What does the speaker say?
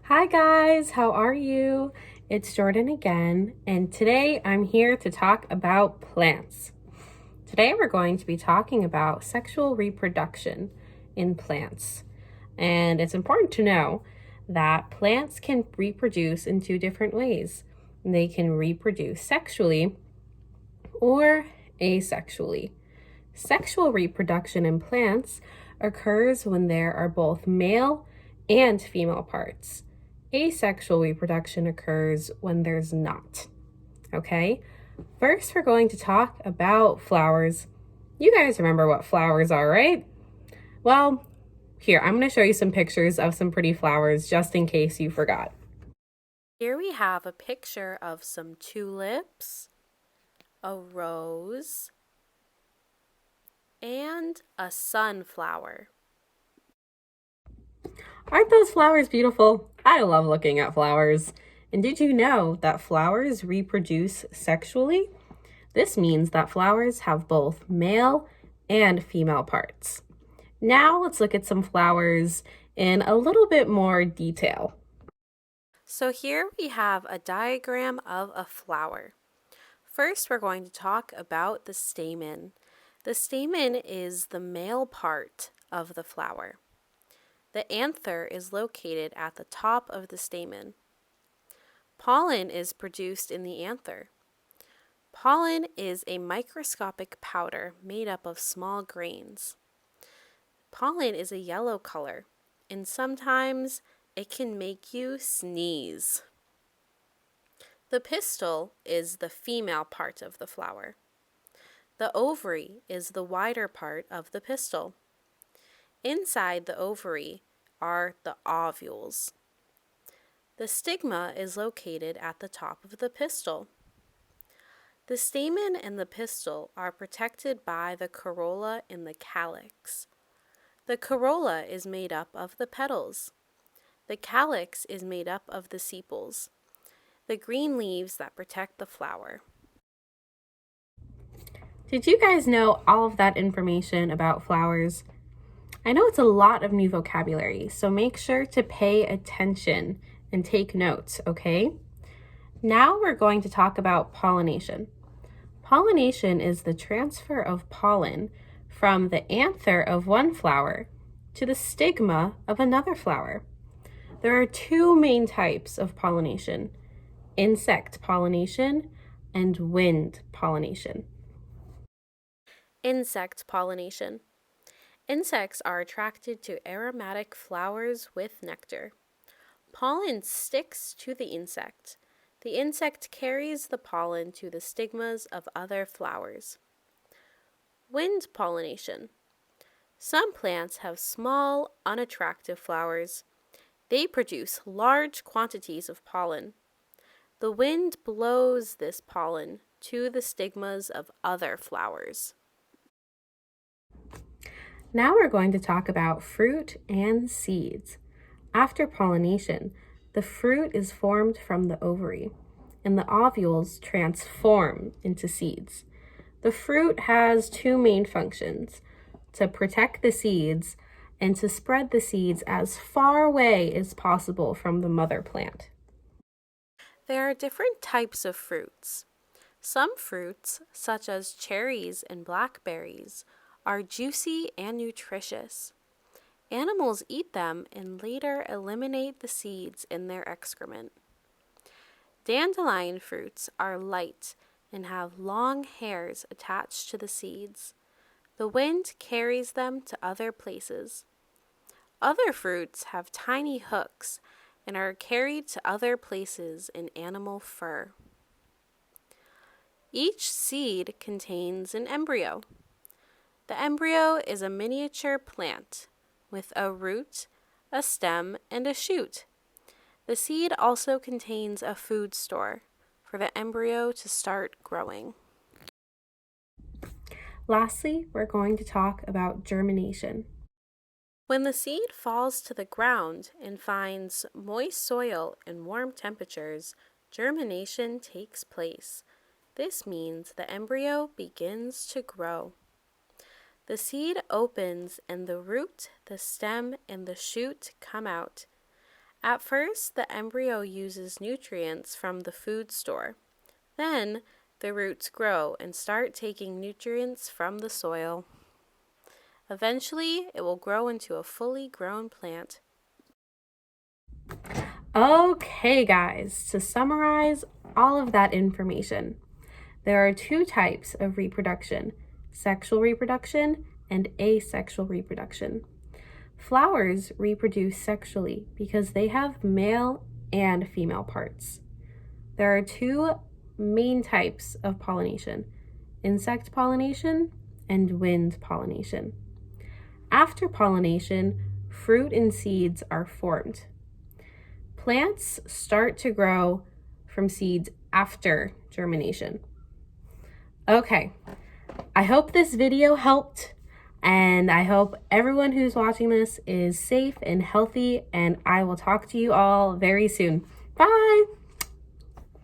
Hi guys, how are you? It's Jordan again, and today I'm here to talk about plants. Today we're going to be talking about sexual reproduction in plants. And it's important to know that plants can reproduce in two different ways. They can reproduce sexually or asexually. Sexual reproduction in plants occurs when there are both male and female parts. Asexual reproduction occurs when there's not. Okay, first we're going to talk about flowers. You guys remember what flowers are, right? Well, here, I'm going to show you some pictures of some pretty flowers just in case you forgot. Here we have a picture of some tulips, a rose, and a sunflower. Aren't those flowers beautiful? I love looking at flowers. And did you know that flowers reproduce sexually? This means that flowers have both male and female parts. Now let's look at some flowers in a little bit more detail. So here we have a diagram of a flower. First, we're going to talk about the stamen. The stamen is the male part of the flower. The anther is located at the top of the stamen. Pollen is produced in the anther. Pollen is a microscopic powder made up of small grains. Pollen is a yellow color, and sometimes it can make you sneeze. The pistil is the female part of the flower. The ovary is the wider part of the pistil. Inside the ovary are the ovules. The stigma is located at the top of the pistil. The stamen and the pistil are protected by the corolla and the calyx. The corolla is made up of the petals. The calyx is made up of the sepals, the green leaves that protect the flower. Did you guys know all of that information about flowers? I know it's a lot of new vocabulary, so make sure to pay attention and take notes, okay? Now we're going to talk about pollination. Pollination is the transfer of pollen from the anther of one flower to the stigma of another flower. There are two main types of pollination: insect pollination and wind pollination. Insect pollination. Insects are attracted to aromatic flowers with nectar. Pollen sticks to the insect. The insect carries the pollen to the stigmas of other flowers. Wind pollination. Some plants have small, unattractive flowers. They produce large quantities of pollen. The wind blows this pollen to the stigmas of other flowers. Now we're going to talk about fruit and seeds. After pollination, the fruit is formed from the ovary, and the ovules transform into seeds. The fruit has two main functions: to protect the seeds and to spread the seeds as far away as possible from the mother plant. There are different types of fruits. Some fruits, such as cherries and blackberries, are juicy and nutritious. Animals eat them and later eliminate the seeds in their excrement. Dandelion fruits are light and have long hairs attached to the seeds. The wind carries them to other places. Other fruits have tiny hooks and are carried to other places in animal fur. Each seed contains an embryo. The embryo is a miniature plant with a root, a stem, and a shoot. The seed also contains a food store for the embryo to start growing. Lastly, we're going to talk about germination. When the seed falls to the ground and finds moist soil and warm temperatures, germination takes place. This means the embryo begins to grow. The seed opens and the root, the stem, and the shoot come out. At first, the embryo uses nutrients from the food store. Then, the roots grow and start taking nutrients from the soil. Eventually, it will grow into a fully grown plant. Okay, guys, to summarize all of that information, there are two types of reproduction: sexual reproduction and asexual reproduction. Flowers reproduce sexually because they have male and female parts. There are two main types of pollination: insect pollination and wind pollination. After pollination, fruit and seeds are formed. Plants start to grow from seeds after germination. Okay, I hope this video helped, and I hope everyone who's watching this is safe and healthy, and I will talk to you all very soon. Bye!